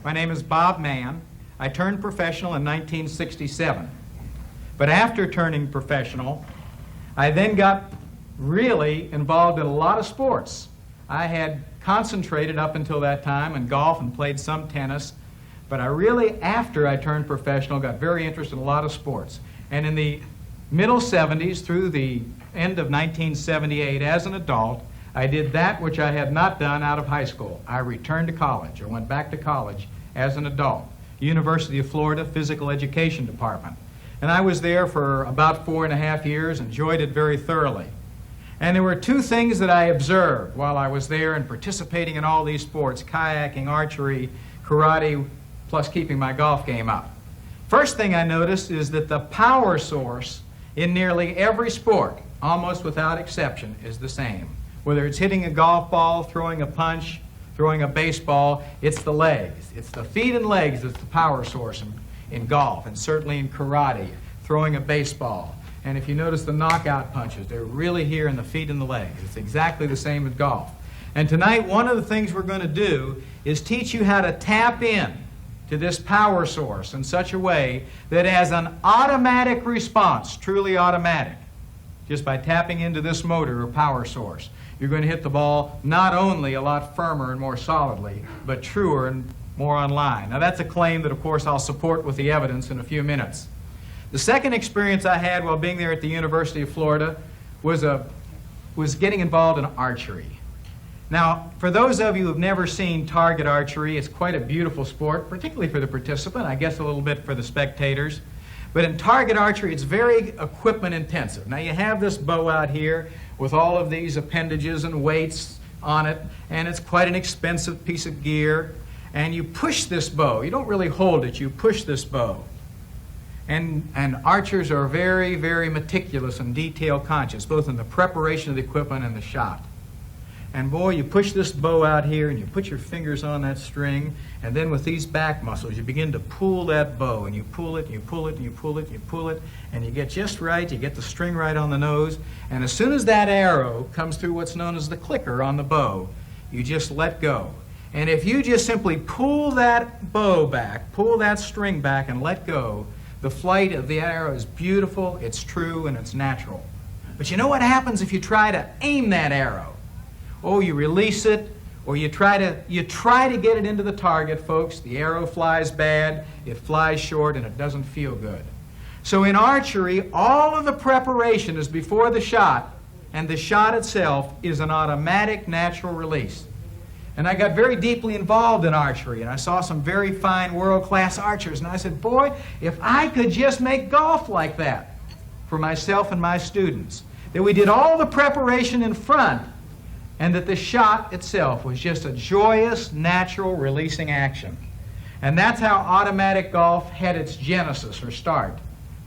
My name is Bob Mann. I turned professional in 1967. But after turning professional, I then got really involved in a lot of sports. I had concentrated up until that time in golf and played some tennis, but I really, after I turned professional, got very interested in a lot of sports. And in the middle 70s through the end of 1978, as an adult, I did that which I had not done out of high school. I returned to college, or went back to college as an adult. University of Florida Physical Education Department. And I was there for about 4.5 years, enjoyed it very thoroughly. And there were two things that I observed while I was there and participating in all these sports, kayaking, archery, karate, plus keeping my golf game up. First thing I noticed is that the power source in nearly every sport, almost without exception, is the same. Whether it's hitting a golf ball, throwing a punch, throwing a baseball, it's the legs. It's the feet and legs that's the power source in golf, and certainly in karate, throwing a baseball. And if you notice the knockout punches, they're really here in the feet and the legs. It's exactly the same as golf. And tonight, one of the things we're going to do is teach you how to tap in to this power source in such a way that as an automatic response, truly automatic, just by tapping into this motor or power source, you're going to hit the ball not only a lot firmer and more solidly, but truer and more on line. Now that's a claim that, of course, I'll support with the evidence in a few minutes. The second experience I had while being there at the University of Florida was getting involved in archery. Now, for those of you who have never seen target archery, it's quite a beautiful sport, particularly for the participant, I guess a little bit for the spectators. But in target archery, it's very equipment intensive. Now, you have this bow out here with all of these appendages and weights on it, and it's quite an expensive piece of gear. And you push this bow. You don't really hold it, you push this bow. And archers are very, very meticulous and detail conscious, both in the preparation of the equipment and the shot. And boy, you push this bow out here and you put your fingers on that string, and then with these back muscles you begin to pull that bow, and you pull it, and you pull it, and you pull it, and you pull it, and you get just right, you get the string right on the nose, and as soon as that arrow comes through what's known as the clicker on the bow, you just let go. And if you just simply pull that bow back, pull that string back and let go, the flight of the arrow is beautiful, it's true, and it's natural. But you know what happens if you try to aim that arrow? Oh, you release it, or you try to get it into the target, folks. The arrow flies bad, it flies short, and it doesn't feel good. So in archery, all of the preparation is before the shot, and the shot itself is an automatic natural release. And I got very deeply involved in archery, and I saw some very fine world-class archers, and I said, boy, if I could just make golf like that for myself and my students, that we did all the preparation in front, and that the shot itself was just a joyous, natural, releasing action. And that's how automatic golf had its genesis or start.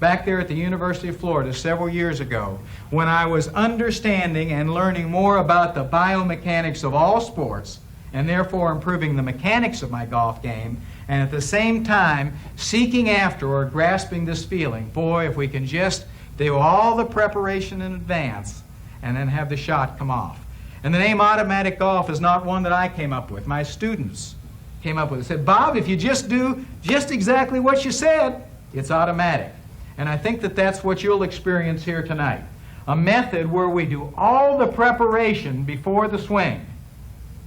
Back there at the University of Florida several years ago, when I was understanding and learning more about the biomechanics of all sports, and therefore improving the mechanics of my golf game, and at the same time seeking after or grasping this feeling, boy, if we can just do all the preparation in advance and then have the shot come off. And the name Automatic Golf is not one that I came up with. My students came up with it. They said, Bob, if you just do just exactly what you said, it's automatic. And I think that that's what you'll experience here tonight. A method where we do all the preparation before the swing,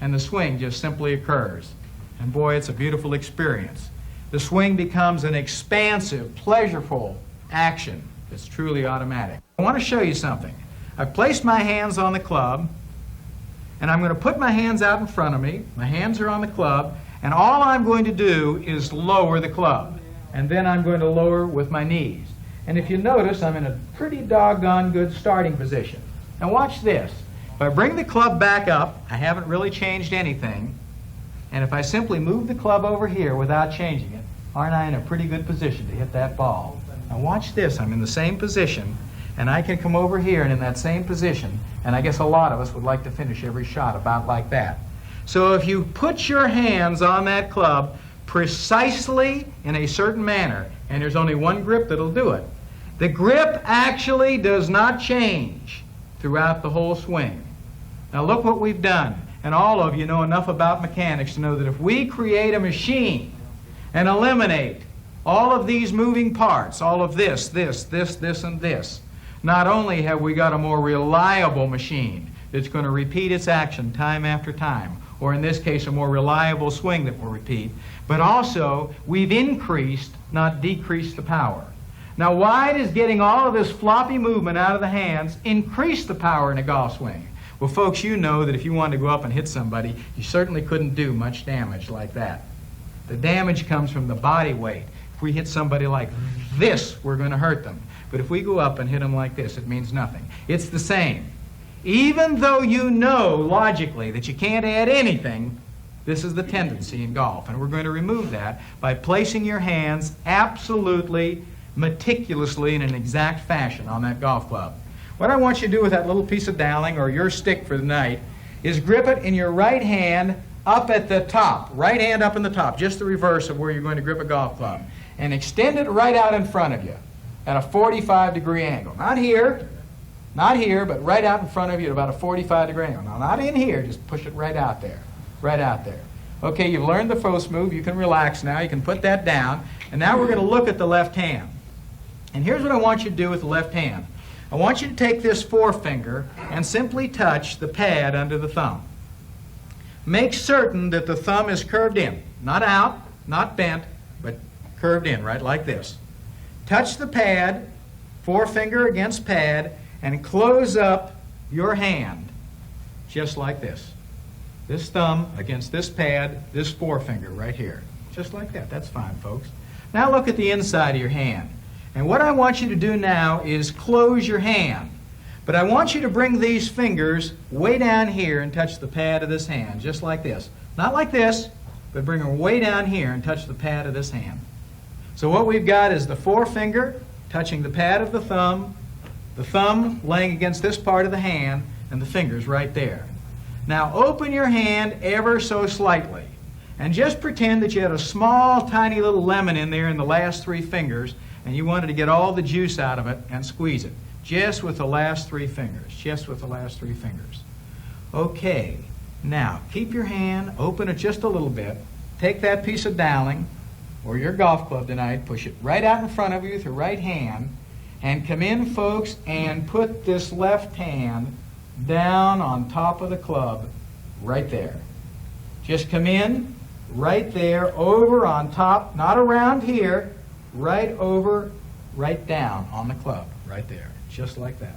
and the swing just simply occurs. And boy, it's a beautiful experience. The swing becomes an expansive, pleasureful action that's truly automatic. I want to show you something. I've placed my hands on the club, and I'm going to put my hands out in front of me. My hands are on the club, and all I'm going to do is lower the club. And then I'm going to lower with my knees. And if you notice, I'm in a pretty doggone good starting position. Now watch this. If I bring the club back up, I haven't really changed anything. And if I simply move the club over here without changing it, aren't I in a pretty good position to hit that ball? Now watch this. I'm in the same position, and I can come over here and in that same position, and I guess a lot of us would like to finish every shot about like that. So if you put your hands on that club precisely in a certain manner, and there's only one grip that'll do it, the grip actually does not change throughout the whole swing. Now look what we've done. and all of you know enough about mechanics to know that if we create a machine and eliminate all of these moving parts, all of this, and this, not only have we got a more reliable machine that's going to repeat its action time after time, or in this case a more reliable swing that will repeat, but also we've increased, not decreased, the power. Now, why does getting all of this floppy movement out of the hands increase the power in a golf swing? Well, folks, you know that if you wanted to go up and hit somebody, you certainly couldn't do much damage like that. The damage comes from the body weight. If we hit somebody like this, we're going to hurt them. But if we go up and hit them like this, it means nothing. It's the same. Even though you know logically that you can't add anything, this is the tendency in golf. And we're going to remove that by placing your hands absolutely meticulously in an exact fashion on that golf club. What I want you to do with that little piece of doweling, or your stick for the night, is grip it in your right hand up at the top. Right hand up in the top, just the reverse of where you're going to grip a golf club. And extend it right out in front of you at a 45-degree angle. Not here, but right out in front of you at about a 45-degree angle. Now, not in here, just push it right out there. Right out there. Okay, you've learned the first move. You can relax now. You can put that down. And now we're going to look at the left hand. And here's what I want you to do with the left hand. I want you to take this forefinger and simply touch the pad under the thumb. Make certain that the thumb is curved in. Not out, not bent, but curved in, right, like this. Touch the pad, forefinger against pad, and close up your hand, just like this. This thumb against this pad, this forefinger right here. Just like that. That's fine, folks. Now look at the inside of your hand. And what I want you to do now is close your hand. But I want you to bring these fingers way down here and touch the pad of this hand, just like this. Not like this, but bring them way down here and touch the pad of this hand. So what we've got is the forefinger touching the pad of the thumb laying against this part of the hand, and the fingers right there. Now open your hand ever so slightly, and just pretend that you had a small, tiny little lemon in there in the last three fingers, and you wanted to get all the juice out of it and squeeze it. Just with the last three fingers. Just with the last three fingers. Okay. Now, keep your hand, open it just a little bit. Take that piece of doweling, or your golf club tonight, push it right out in front of you with your right hand, and come in, folks, and put this left hand down on top of the club right there. Just come in right there, over on top, not around here, right over, right down on the club, right there. Just like that.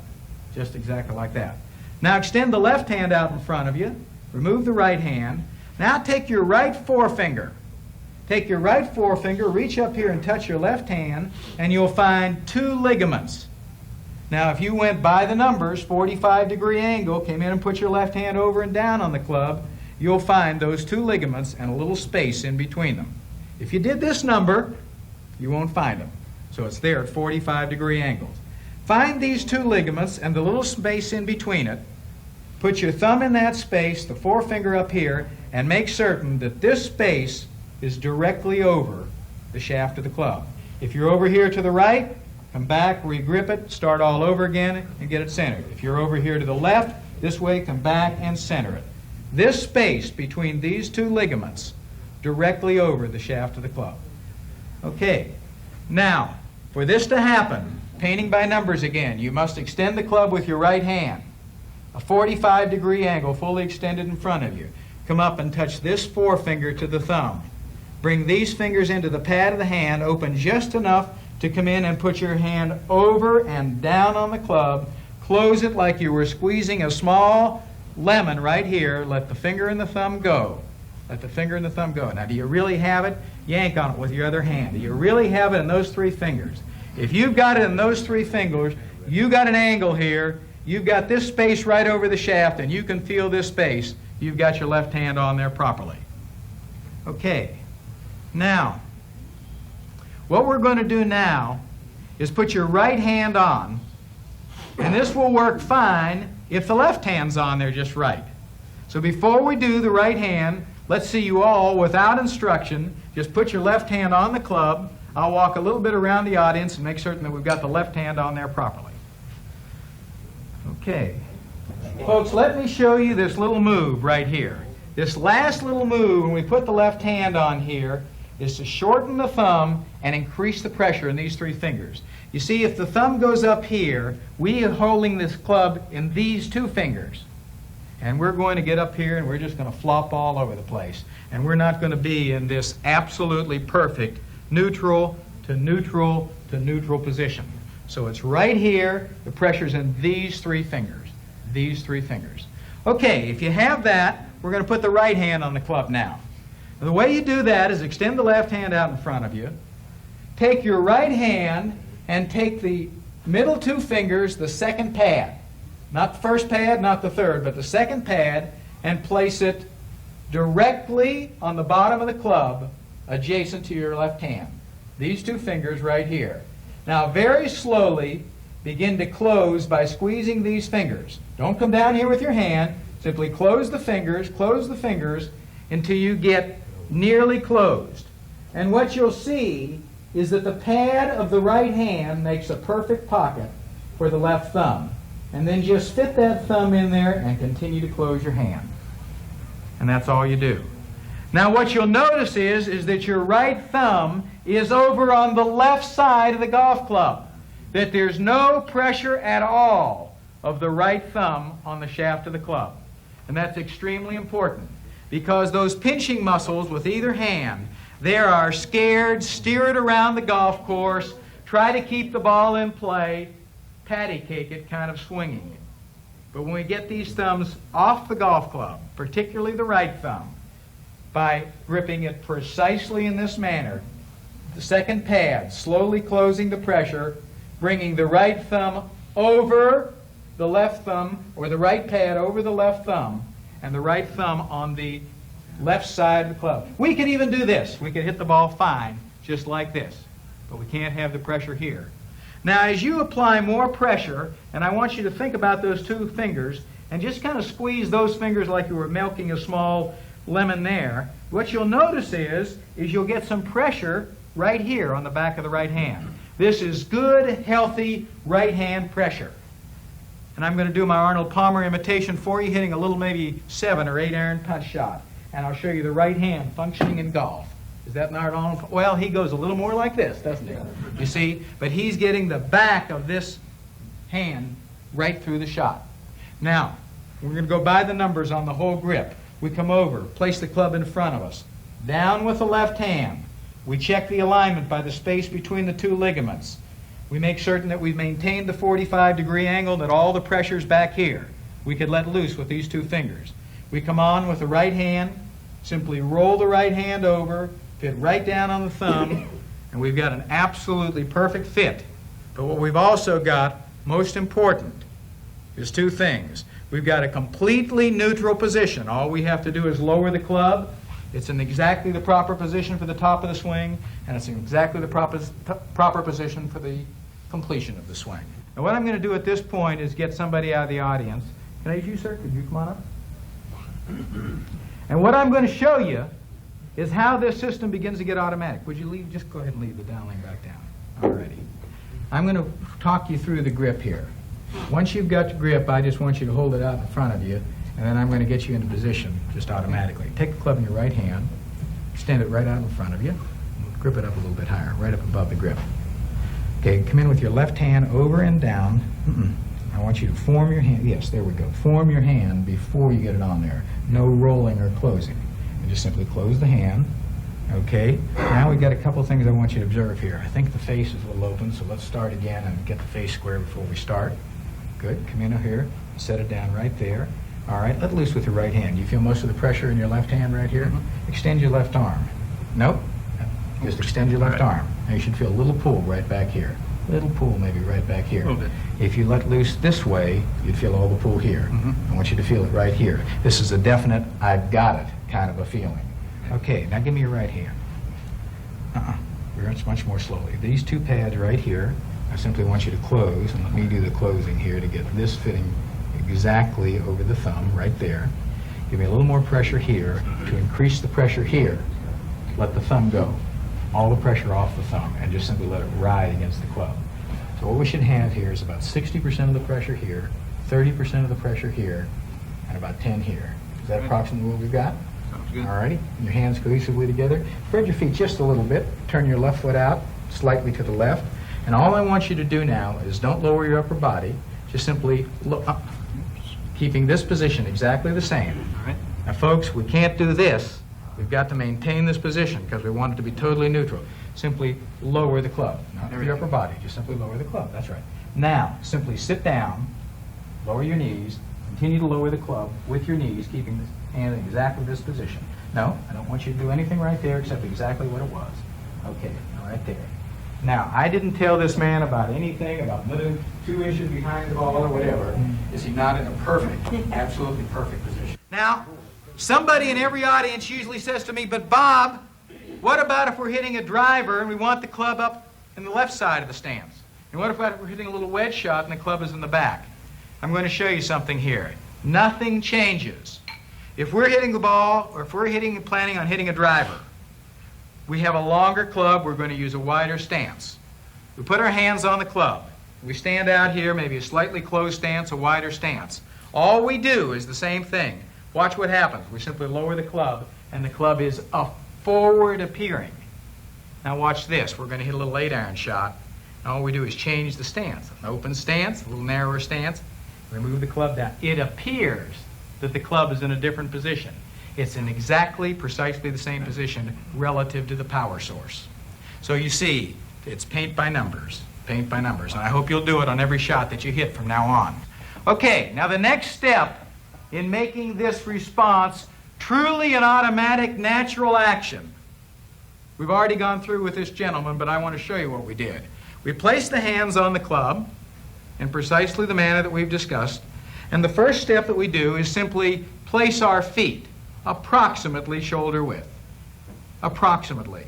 Just exactly like that. Now extend the left hand out in front of you. Remove the right hand. Now take your right forefinger. Take your right forefinger, reach up here and touch your left hand, and you'll find two ligaments. Now if you went by the numbers, 45-degree angle, came in and put your left hand over and down on the club, you'll find those two ligaments and a little space in between them. If you did this number, you won't find them. So it's there at 45-degree angles. Find these two ligaments and the little space in between it. Put your thumb in that space, the forefinger up here, and make certain that this space is directly over the shaft of the club. If you're over here to the right, come back, re-grip it, start all over again, and get it centered. If you're over here to the left, this way, come back and center it. This space between these two ligaments, directly over the shaft of the club. Okay, now, for this to happen, painting by numbers again, you must extend the club with your right hand. A 45-degree angle fully extended in front of you. Come up and touch this forefinger to the thumb. Bring these fingers into the pad of the hand, open just enough to come in and put your hand over and down on the club. Close it like you were squeezing a small lemon right here. Let the finger and the thumb go. Let the finger and the thumb go. Now, do you really have it? Yank on it with your other hand. Do you really have it in those three fingers? If you've got it in those three fingers, you've got an angle here. You've got this space right over the shaft, and you can feel this space. You've got your left hand on there properly. Okay. Now, what we're going to do now is put your right hand on, and this will work fine if the left hand's on there just right. So before we do the right hand, let's see you all, without instruction, just put your left hand on the club. I'll walk a little bit around the audience and make certain that we've got the left hand on there properly. Okay. Folks, let me show you this little move right here. This last little move, when we put the left hand on here, is to shorten the thumb and increase the pressure in these three fingers. You see, if the thumb goes up here, we are holding this club in these two fingers. And we're going to get up here and we're just going to flop all over the place. And we're not going to be in this absolutely perfect neutral to neutral to neutral position. So it's right here, the pressure's in these three fingers. These three fingers. Okay, if you have that, we're going to put the right hand on the club now. And the way you do that is extend the left hand out in front of you. Take your right hand and take the middle two fingers, the second pad. Not the first pad, not the third, but the second pad, and place it directly on the bottom of the club adjacent to your left hand. These two fingers right here. Now very slowly begin to close by squeezing these fingers. Don't come down here with your hand. Simply close the fingers until you get nearly closed. And what you'll see is that the pad of the right hand makes a perfect pocket for the left thumb. And then just fit that thumb in there and continue to close your hand. And that's all you do. Now what you'll notice is that your right thumb is over on the left side of the golf club. That there's no pressure at all of the right thumb on the shaft of the club. And that's extremely important because those pinching muscles with either hand, they are scared, steer it around the golf course, try to keep the ball in play, patty cake it, kind of swinging it. But when we get these thumbs off the golf club, particularly the right thumb, by gripping it precisely in this manner, the second pad, slowly closing the pressure, bringing the right thumb over the left thumb, or the right pad over the left thumb, and the right thumb on the left side of the club. We can even do this. We can hit the ball fine, just like this. But we can't have the pressure here. Now, as you apply more pressure, and I want you to think about those two fingers, and just kind of squeeze those fingers like you were milking a small lemon there, what you'll notice is you'll get some pressure right here on the back of the right hand. This is good, healthy right hand pressure. And I'm going to do my Arnold Palmer imitation for you, hitting a little maybe 7 or 8 iron putt shot. And I'll show you the right hand functioning in golf. Is that not Arnold? Well, he goes a little more like this, doesn't he? You see? But he's getting the back of this hand right through the shot. Now, we're going to go by the numbers on the whole grip. We come over, place the club in front of us. Down with the left hand. We check the alignment by the space between the two ligaments. We make certain that we've maintained the 45-degree angle, that all the pressure's back here. We could let loose with these two fingers. We come on with the right hand, simply roll the right hand over, fit right down on the thumb, and we've got an absolutely perfect fit. But what we've also got, most important, is two things. We've got a completely neutral position. All we have to do is lower the club. It's in exactly the proper position for the top of the swing, and it's in exactly the proper position for the completion of the swing. Now what I'm going to do at this point is get somebody out of the audience. Can I use you, sir? Could you come on up? And what I'm going to show you is how this system begins to get automatic. Would you leave? Just go ahead and leave the downlink back down. Alrighty. I'm going to talk you through the grip here. Once you've got the grip, I just want you to hold it out in front of you, and then I'm going to get you into position just automatically. Take the club in your right hand, extend it right out in front of you, grip it up a little bit higher, right up above the grip. Okay, come in with your left hand over and down. I want you to form your hand. Yes, there we go. Form your hand before you get it on there. No rolling or closing. And just simply close the hand. Okay, now we've got a couple things I want you to observe here. I think the face is a little open, so let's start again and get the face square before we start. Good, come in here, set it down right there. All right, let loose with your right hand. You feel most of the pressure in your left hand right here? Extend your left arm. Nope, just extend your left arm. Now you should feel a little pull right back here. Little pull maybe right back here. If you let loose this way, you'd feel all the pull here. I want you to feel it right here. This is a definite, I've got it kind of a feeling. Okay, now give me your right hand. Much more slowly. These two pads right here, I simply want you to close, and let me do the closing here to get this fitting exactly over the thumb right there. Give me a little more pressure here to increase the pressure here. Let the thumb go. All the pressure off the thumb, and just simply let it ride against the club. So what we should have here is about 60% of the pressure here, 30% of the pressure here, and about 10 here. Is that approximately what we've got? Sounds good. All righty. Your hands cohesively together. Spread your feet just a little bit. Turn your left foot out slightly to the left. And all I want you to do now is don't lower your upper body. Just simply look up, keeping this position exactly the same. All right. Now, folks, we can't do this. We've got to maintain this position because we want it to be totally neutral. Simply lower the club. Not with your upper body. Just simply lower the club. That's right. Now, simply sit down, lower your knees, continue to lower the club with your knees, keeping the hand in exactly this position. No, I don't want you to do anything right there except exactly what it was. Okay, right there. Now, I didn't tell this man about anything about moving 2 inches behind the ball or whatever. Is he not in a perfect, absolutely perfect position? Now, somebody in every audience usually says to me, but Bob, what about if we're hitting a driver and we want the club up in the left side of the stance? And what if we're hitting a little wedge shot and the club is in the back? I'm going to show you something here. Nothing changes. If we're hitting the ball, or if we're planning on hitting a driver, we have a longer club, we're going to use a wider stance. We put our hands on the club. We stand out here, maybe a slightly closed stance, a wider stance. All we do is the same thing. Watch what happens. We simply lower the club, and the club is forward appearing. Now watch this. We're going to hit a little 8-iron shot. And all we do is change the stance. An open stance, a little narrower stance. We move the club down. It appears that the club is in a different position. It's in exactly, precisely the same position relative to the power source. So you see, it's paint by numbers, paint by numbers. And I hope you'll do it on every shot that you hit from now on. Okay, now the next step in making this response truly an automatic natural action. We've already gone through with this gentleman, but I want to show you what we did. We placed the hands on the club in precisely the manner that we've discussed. And the first step that we do is simply place our feet approximately shoulder width. Approximately.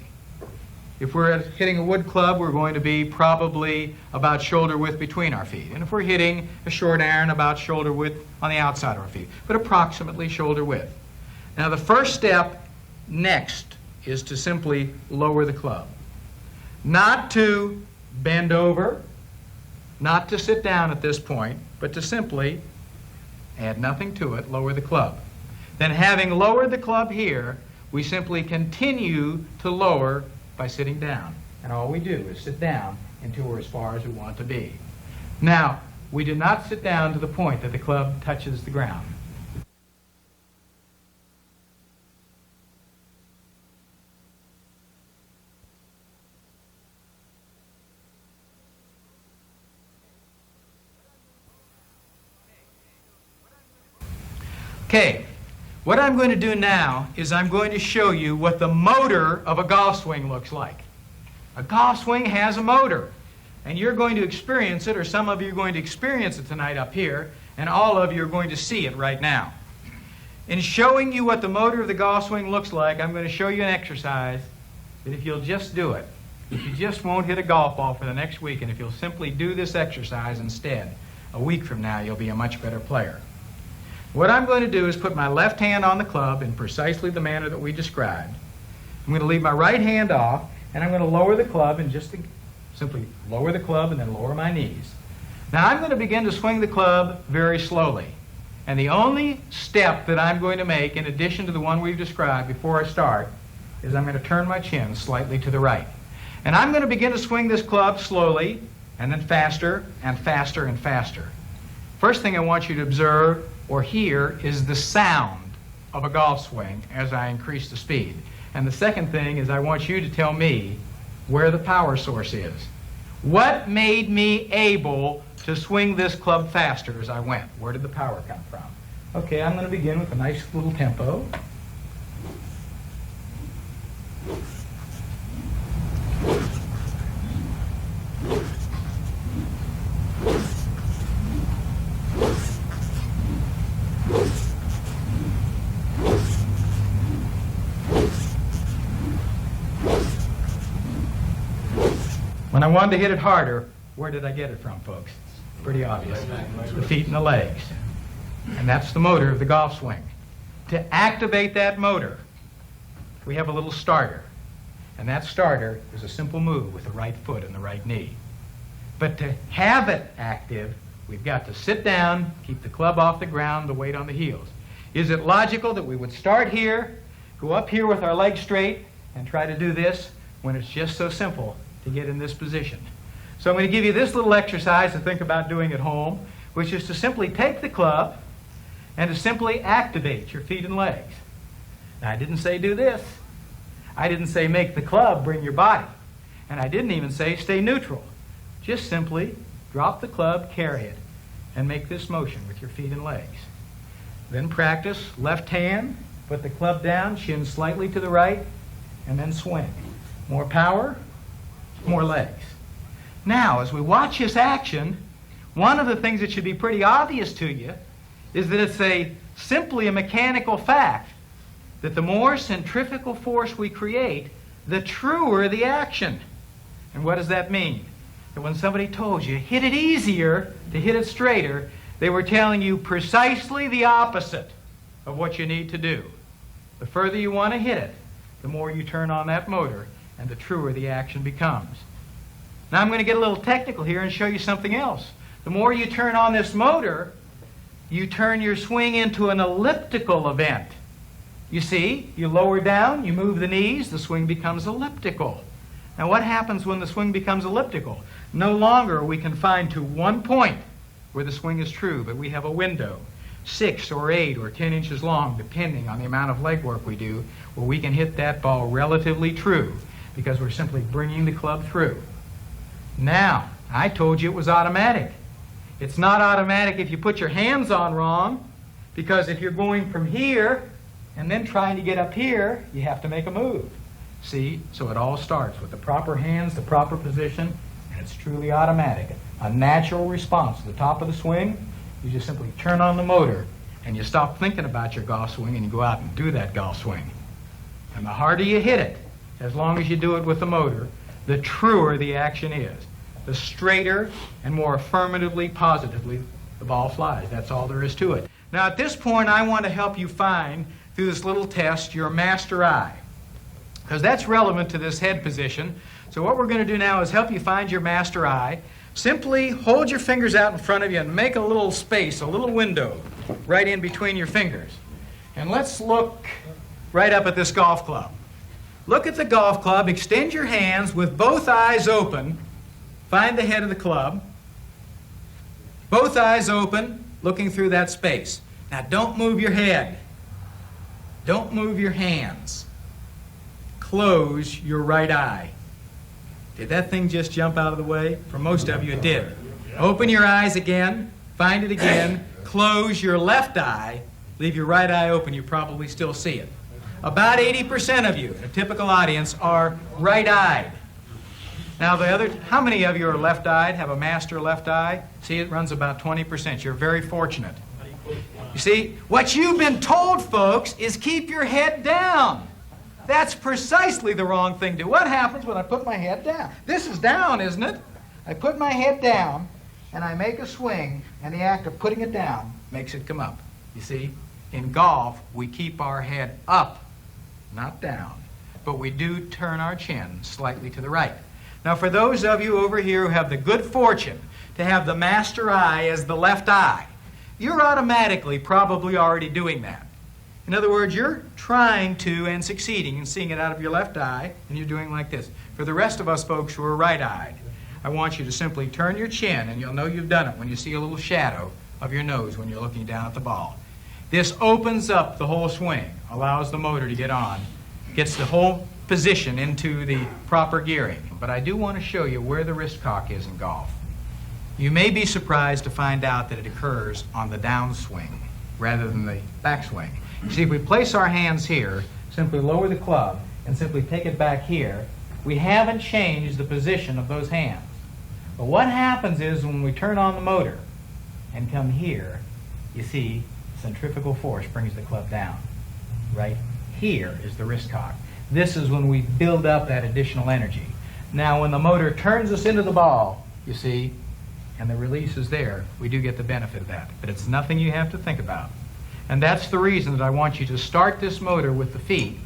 If we're hitting a wood club, we're going to be probably about shoulder width between our feet. And if we're hitting a short iron, about shoulder width on the outside of our feet. But approximately shoulder width. Now the first step next is to simply lower the club. Not to bend over, not to sit down at this point, but to simply add nothing to it, lower the club. Then having lowered the club here, we simply continue to lower by sitting down. And all we do is sit down until we're as far as we want to be. Now, we do not sit down to the point that the club touches the ground. Okay, what I'm going to do now is I'm going to show you what the motor of a golf swing looks like. A golf swing has a motor, and you're going to experience it, or some of you are going to experience it tonight up here, and all of you are going to see it right now. In showing you what the motor of the golf swing looks like, I'm going to show you an exercise that if you'll just do it, if you just won't hit a golf ball for the next week, and if you'll simply do this exercise instead, a week from now you'll be a much better player. What I'm going to do is put my left hand on the club in precisely the manner that we described. I'm going to leave my right hand off, and I'm going to lower the club and just simply lower the club and then lower my knees. Now I'm going to begin to swing the club very slowly. And the only step that I'm going to make, in addition to the one we've described before I start, is I'm going to turn my chin slightly to the right. And I'm going to begin to swing this club slowly, and then faster and faster and faster. First thing I want you to observe or hear is the sound of a golf swing as I increase the speed. And the second thing is I want you to tell me where the power source is. What made me able to swing this club faster as I went? Where did the power come from? Okay, I'm going to begin with a nice little tempo. When I wanted to hit it harder, where did I get it from, folks? It's pretty obvious. The feet and the legs. And that's the motor of the golf swing. To activate that motor, we have a little starter. And that starter is a simple move with the right foot and the right knee. But to have it active, We've got to sit down, keep the club off the ground, the weight on the heels. Is it logical that we would start here, go up here with our legs straight, and try to do this when it's just so simple to get in this position? So I'm going to give you this little exercise to think about doing at home, which is to simply take the club and to simply activate your feet and legs. Now, I didn't say do this. I didn't say make the club bring your body. And I didn't even say stay neutral. Just simply drop the club, carry it, and make this motion with your feet and legs. Then practice left hand, put the club down, chin slightly to the right, and then swing. More power, more legs. Now, as we watch this action, one of the things that should be pretty obvious to you is that it's simply a mechanical fact that the more centrifugal force we create, the truer the action. And what does that mean? That when somebody told you, hit it easier to hit it straighter, they were telling you precisely the opposite of what you need to do. The further you want to hit it, the more you turn on that motor, and the truer the action becomes. Now I'm going to get a little technical here and show you something else. The more you turn on this motor, you turn your swing into an elliptical event. You see, you lower down, you move the knees, the swing becomes elliptical. Now what happens when the swing becomes elliptical? No longer are we confined to one point where the swing is true, but we have a window, 6 or 8 or 10 inches long, depending on the amount of leg work we do, where we can hit that ball relatively true because we're simply bringing the club through. Now, I told you it was automatic. It's not automatic if you put your hands on wrong, because if you're going from here and then trying to get up here, you have to make a move. See? So it all starts with the proper hands, the proper position, and it's truly automatic. A natural response to the top of the swing. You just simply turn on the motor and you stop thinking about your golf swing and you go out and do that golf swing. And the harder you hit it, as long as you do it with the motor, the truer the action is. The straighter and more affirmatively, positively the ball flies. That's all there is to it. Now at this point I want to help you find, through this little test, your master eye, because that's relevant to this head position. So what we're going to do now is help you find your master eye. Simply hold your fingers out in front of you and make a little space, a little window right in between your fingers. And let's look right up at this golf club. Look at the golf club, extend your hands with both eyes open, find the head of the club, both eyes open, looking through that space. Now don't move your head, don't move your hands. Close your right eye. Did that thing just jump out of the way? For most of you it did. Open your eyes again, find it again, close your left eye, leave your right eye open, you probably still see it. About 80% of you, in a typical audience, are right-eyed. Now how many of you are left-eyed, have a master left eye? See, it runs about 20%. You're very fortunate. You see, what you've been told, folks, is keep your head down. That's precisely the wrong thing to do. What happens when I put my head down? This is down, isn't it? I put my head down, and I make a swing, and the act of putting it down makes it come up. You see, in golf, we keep our head up, not down, but we do turn our chin slightly to the right. Now, for those of you over here who have the good fortune to have the master eye as the left eye, you're automatically probably already doing that. In other words, you're trying to and succeeding in seeing it out of your left eye, and you're doing like this. For the rest of us folks who are right-eyed, I want you to simply turn your chin, and you'll know you've done it when you see a little shadow of your nose when you're looking down at the ball. This opens up the whole swing, allows the motor to get on, gets the whole position into the proper gearing. But I do want to show you where the wrist cock is in golf. You may be surprised to find out that it occurs on the downswing rather than the backswing. You see, if we place our hands here, simply lower the club, and simply take it back here, we haven't changed the position of those hands. But what happens is when we turn on the motor and come here, you see, centrifugal force brings the club down. Right here is the wrist cock. This is when we build up that additional energy. Now, when the motor turns us into the ball, you see, and the release is there, we do get the benefit of that. But it's nothing you have to think about. And that's the reason that I want you to start this motor with the feet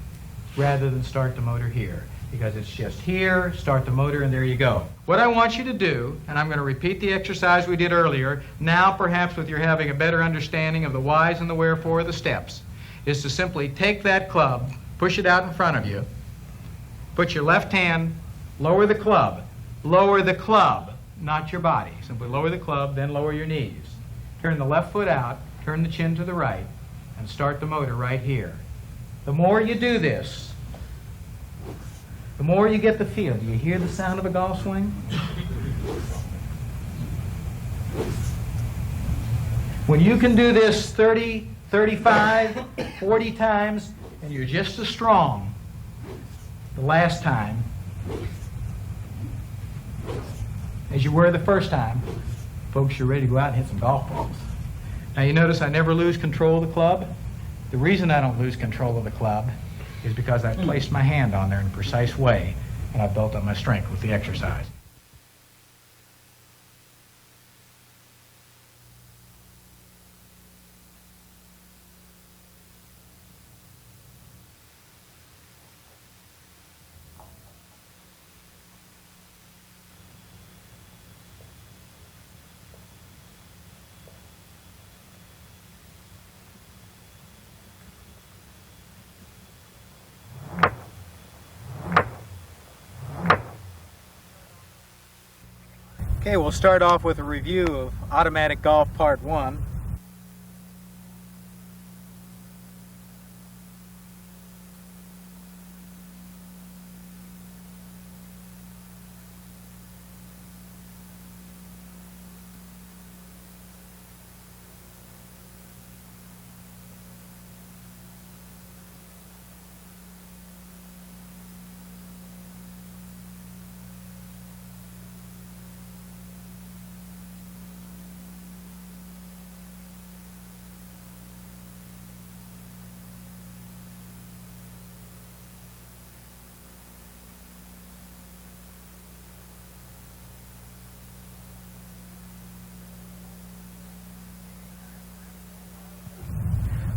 rather than start the motor here. because it's just here, start the motor, and there you go. What I want you to do, and I'm going to repeat the exercise we did earlier, now perhaps with your having a better understanding of the whys and the wherefore of the steps, is to simply take that club, push it out in front of you, put your left hand, lower the club, not your body. Simply lower the club, then lower your knees. Turn the left foot out, turn the chin to the right, and start the motor right here. The more you do this, the more you get the feel. Do you hear the sound of a golf swing? When you can do this 30, 35, 40 times, and you're just as strong the last time as you were the first time, folks, you're ready to go out and hit some golf balls. Now you notice I never lose control of the club. The reason I don't lose control of the club is because I placed my hand on there in a precise way, and I built up my strength with the exercise. Okay, we'll start off with a review of Automatic Golf Part 1.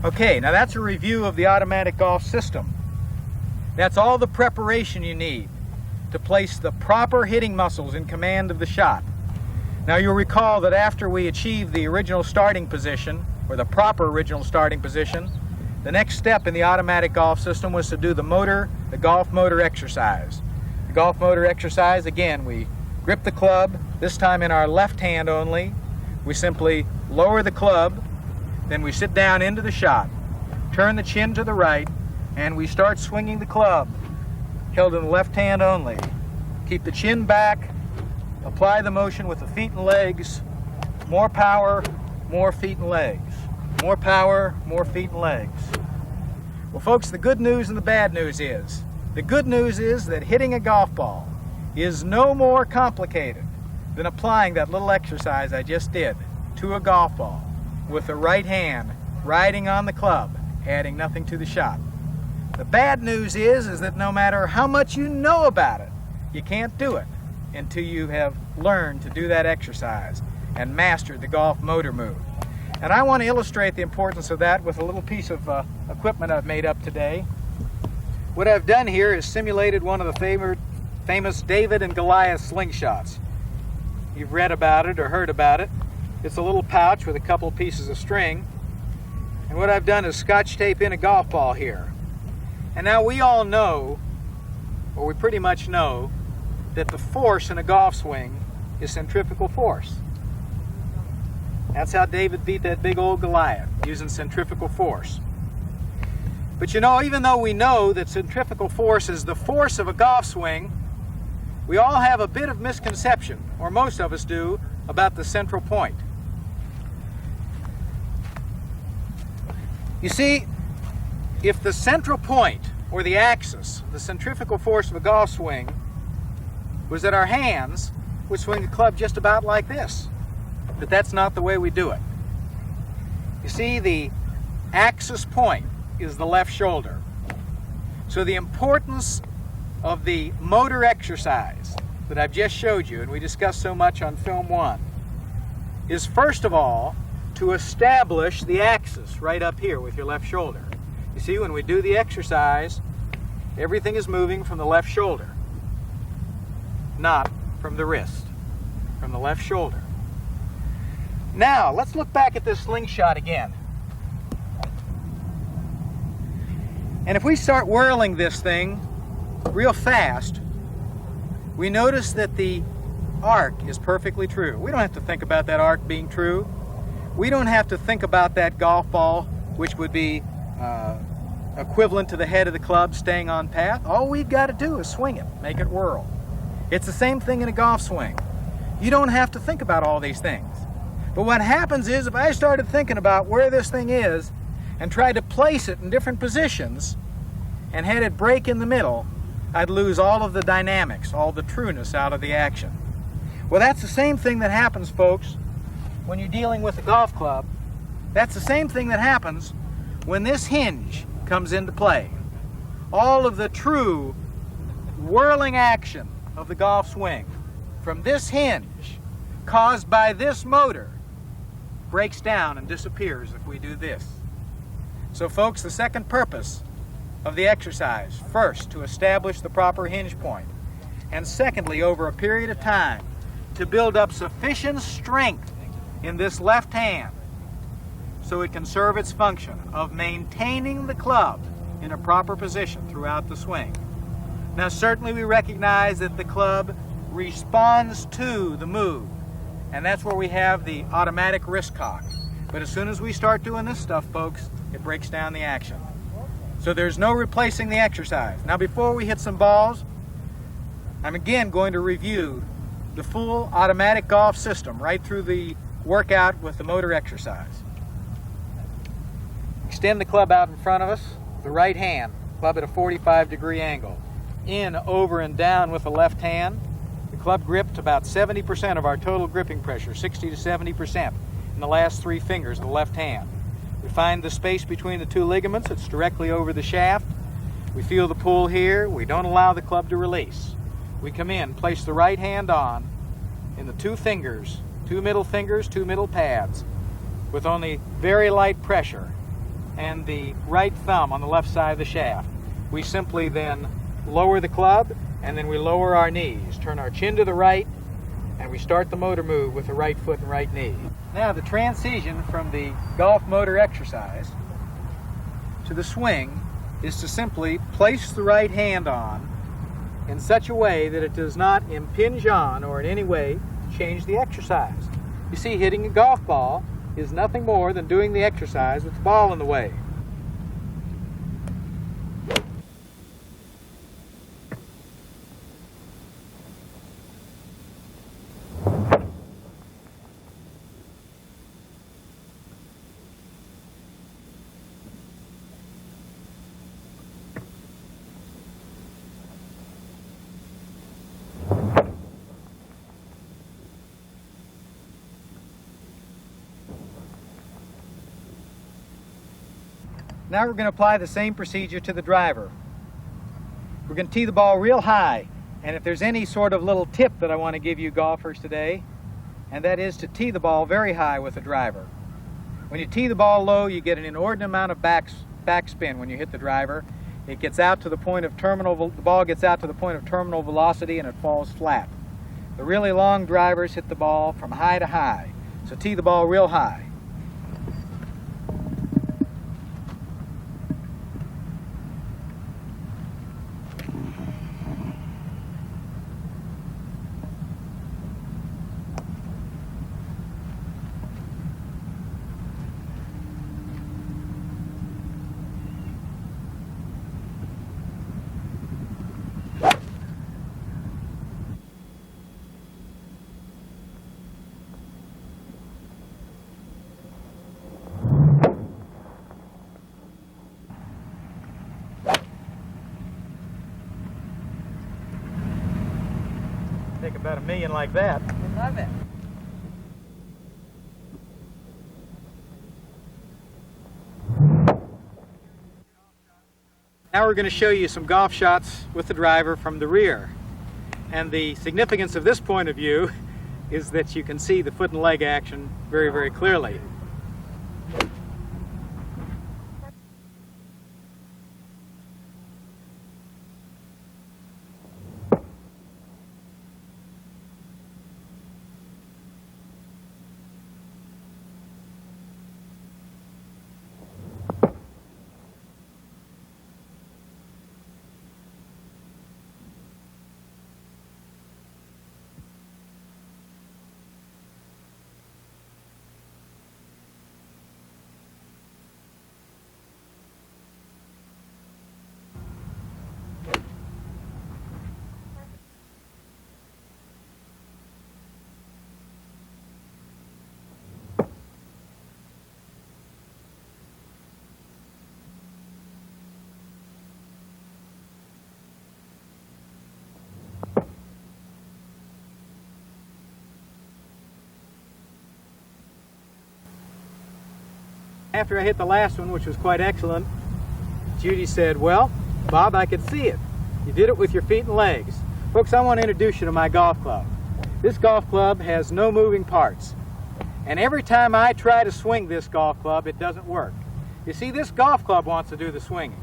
Okay, now that's a review of the automatic golf system. That's all the preparation you need to place the proper hitting muscles in command of the shot. Now you'll recall that after we achieved the original starting position, or the proper original starting position, the next step in the automatic golf system was to do the golf motor exercise. The golf motor exercise, again, we grip the club, this time in our left hand only. We simply lower the club, then we sit down into the shot, turn the chin to the right, and we start swinging the club, held in the left hand only. Keep the chin back, apply the motion with the feet and legs, more power, more feet and legs. More power, more feet and legs. Well, folks, the good news and the bad news is, the good news is that hitting a golf ball is no more complicated than applying that little exercise I just did to a golf ball, with the right hand riding on the club, adding nothing to the shot. The bad news is that no matter how much you know about it, you can't do it until you have learned to do that exercise and mastered the golf motor move. And I want to illustrate the importance of that with a little piece of equipment I've made up today. What I've done here is simulated one of the famous David and Goliath slingshots. You've read about it or heard about it. It's a little pouch with a couple pieces of string. And what I've done is scotch tape in a golf ball here. And now we all know, or we pretty much know, that the force in a golf swing is centrifugal force. That's how David beat that big old Goliath, using centrifugal force. But you know, even though we know that centrifugal force is the force of a golf swing, we all have a bit of misconception, or most of us do, about the central point. You see, if the central point, or the axis, the centrifugal force of a golf swing, was that our hands would swing the club just about like this. But that's not the way we do it. You see, the axis point is the left shoulder. So the importance of the motor exercise that I've just showed you, and we discussed so much on film 1, is first of all to establish the axis right up here with your left shoulder. You see, when we do the exercise, everything is moving from the left shoulder, not from the wrist, from the left shoulder. Now, let's look back at this slingshot again. And if we start whirling this thing real fast, we notice that the arc is perfectly true. We don't have to think about that arc being true. We don't have to think about that golf ball, which would be equivalent to the head of the club staying on path. All we've got to do is swing it, make it whirl. It's the same thing in a golf swing. You don't have to think about all these things. But what happens is, if I started thinking about where this thing is and tried to place it in different positions and had it break in the middle, I'd lose all of the dynamics, all the trueness out of the action. Well, that's the same thing that happens, folks, when you're dealing with a golf club. That's the same thing that happens when this hinge comes into play. All of the true whirling action of the golf swing from this hinge, caused by this motor, breaks down and disappears if we do this. So folks, the second purpose of the exercise, first, to establish the proper hinge point, and secondly, over a period of time, to build up sufficient strength in this left hand so it can serve its function of maintaining the club in a proper position throughout the swing. Now, certainly we recognize that the club responds to the move, and that's where we have the automatic wrist cock. But as soon as we start doing this stuff, folks, it breaks down the action. So there's no replacing the exercise. Now, before we hit some balls, I'm again going to review the full automatic golf system right through the workout with the motor exercise. Extend the club out in front of us, the right hand, club at a 45-degree angle. In, over, and down with the left hand. The club gripped about 70% of our total gripping pressure, 60 to 70%, in the last three fingers of the left hand. We find the space between the two ligaments. It's directly over the shaft. We feel the pull here. We don't allow the club to release. We come in, place the right hand on in the two fingers, two middle fingers, two middle pads, with only very light pressure, and the right thumb on the left side of the shaft. We simply then lower the club, and then we lower our knees, turn our chin to the right, and we start the motor move with the right foot and right knee. Now, the transition from the golf motor exercise to the swing is to simply place the right hand on in such a way that it does not impinge on or in any way change the exercise. You see, hitting a golf ball is nothing more than doing the exercise with the ball in the way. Now we're going to apply the same procedure to the driver. We're going to tee the ball real high, and if there's any sort of little tip that I want to give you golfers today, and that is to tee the ball very high with the driver. When you tee the ball low, you get an inordinate amount of backspin when you hit the driver. It gets out to the point of the ball gets out to the point of terminal velocity and it falls flat. The really long drivers hit the ball from high to high, so tee the ball real high. Take about a million like that. I love it. Now we're going to show you some golf shots with the driver from the rear. And the significance of this point of view is that you can see the foot and leg action very, very clearly. After I hit the last one, which was quite excellent, Judy said, "Well, Bob, I could see it. You did it with your feet and legs." Folks, I want to introduce you to my golf club. This golf club has no moving parts. And every time I try to swing this golf club, it doesn't work. You see, this golf club wants to do the swinging.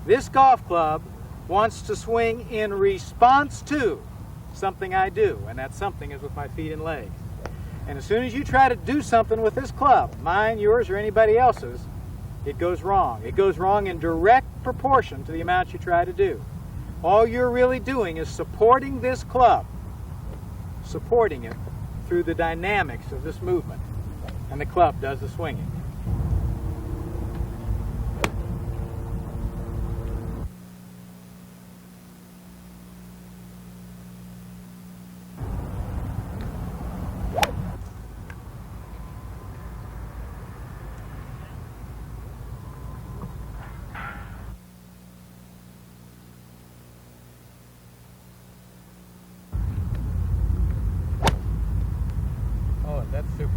This golf club wants to swing in response to something I do, and that something is with my feet and legs. And as soon as you try to do something with this club, mine, yours, or anybody else's, it goes wrong. It goes wrong in direct proportion to the amount you try to do. All you're really doing is supporting this club, supporting it through the dynamics of this movement, and the club does the swinging. Oh, that's super.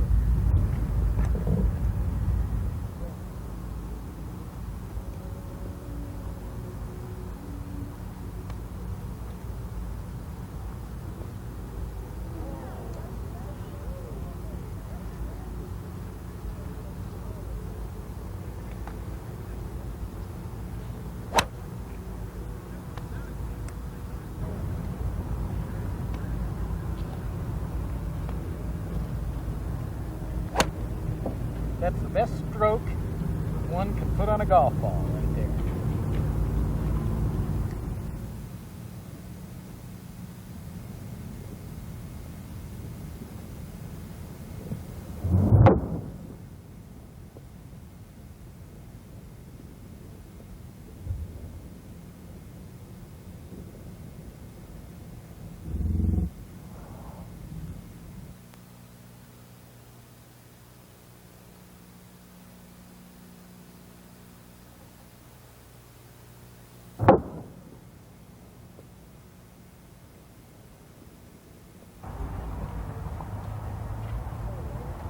That's the best stroke one can put on a golf ball right there.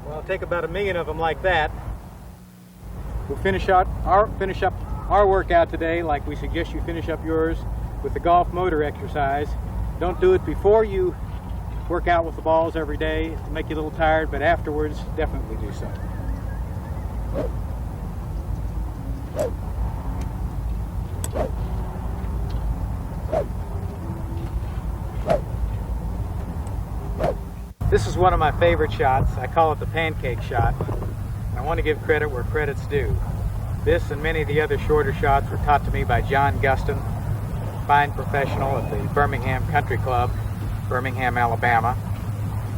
Well, I'll take about 1,000,000 of them like that. We'll finish up our workout today like we suggest you finish up yours with the golf motor exercise. Don't do it before you work out with the balls every day to make you a little tired, but afterwards, definitely do so. This is one of my favorite shots. I call it the pancake shot. I want to give credit where credit's due. This and many of the other shorter shots were taught to me by John Guston, fine professional at the Birmingham Country Club, Birmingham, Alabama.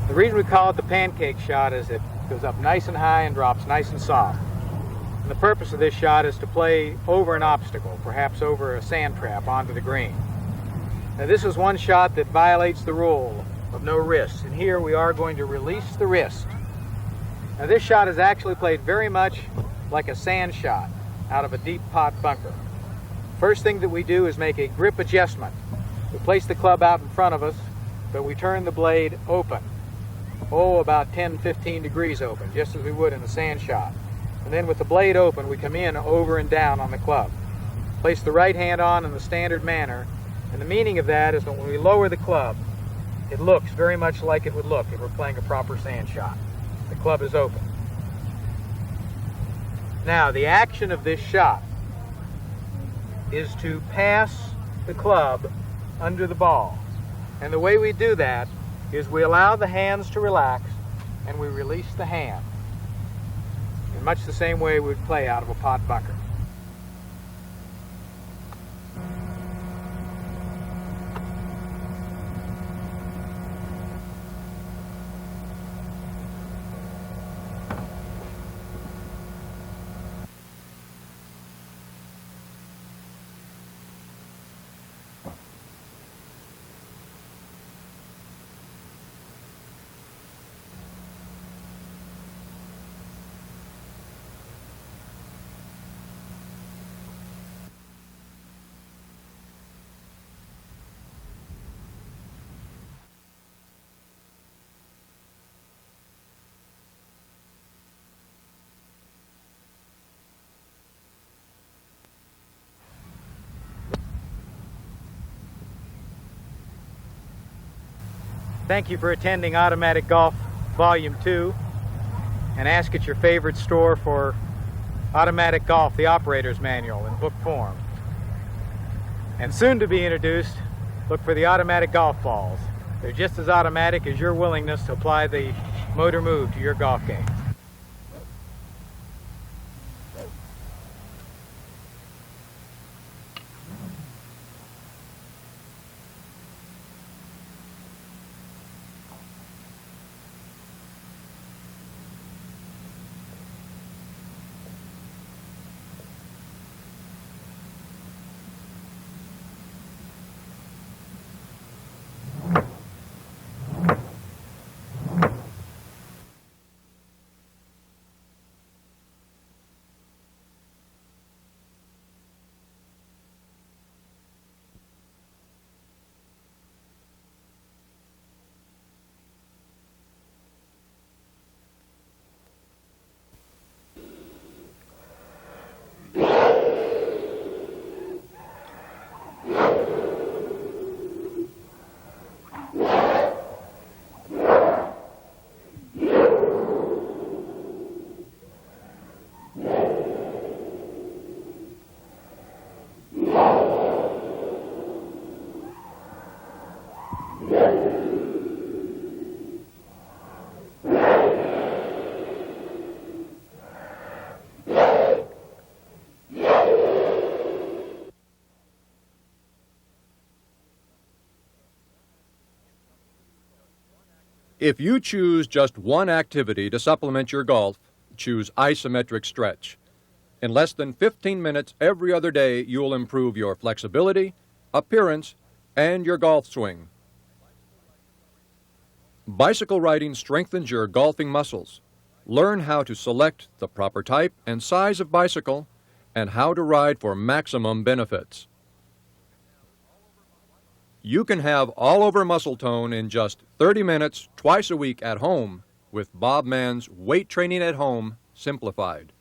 The reason we call it the pancake shot is it goes up nice and high and drops nice and soft. And the purpose of this shot is to play over an obstacle, perhaps over a sand trap onto the green. Now this is one shot that violates the rule of no wrist, and here we are going to release the wrist. Now this shot is actually played very much like a sand shot out of a deep pot bunker. First thing that we do is make a grip adjustment. We place the club out in front of us, but we turn the blade open. About 10-15 degrees open, just as we would in a sand shot. And then with the blade open, we come in over and down on the club. Place the right hand on in the standard manner, and the meaning of that is that when we lower the club, it looks very much like it would look if we're playing a proper sand shot. The club is open. Now, the action of this shot is to pass the club under the ball. And the way we do that is we allow the hands to relax and we release the hand in much the same way we'd play out of a pot bunker. Thank you for attending Automatic Golf Volume 2, and ask at your favorite store for Automatic Golf, the Operator's Manual in book form. And soon to be introduced, look for the automatic golf balls. They're just as automatic as your willingness to apply the motor move to your golf game. If you choose just one activity to supplement your golf, choose isometric stretch. In less than 15 minutes every other day, you'll improve your flexibility, appearance, and your golf swing. Bicycle riding strengthens your golfing muscles. Learn how to select the proper type and size of bicycle and how to ride for maximum benefits. You can have all-over muscle tone in just 30 minutes twice a week at home with Bob Mann's Weight Training at Home Simplified.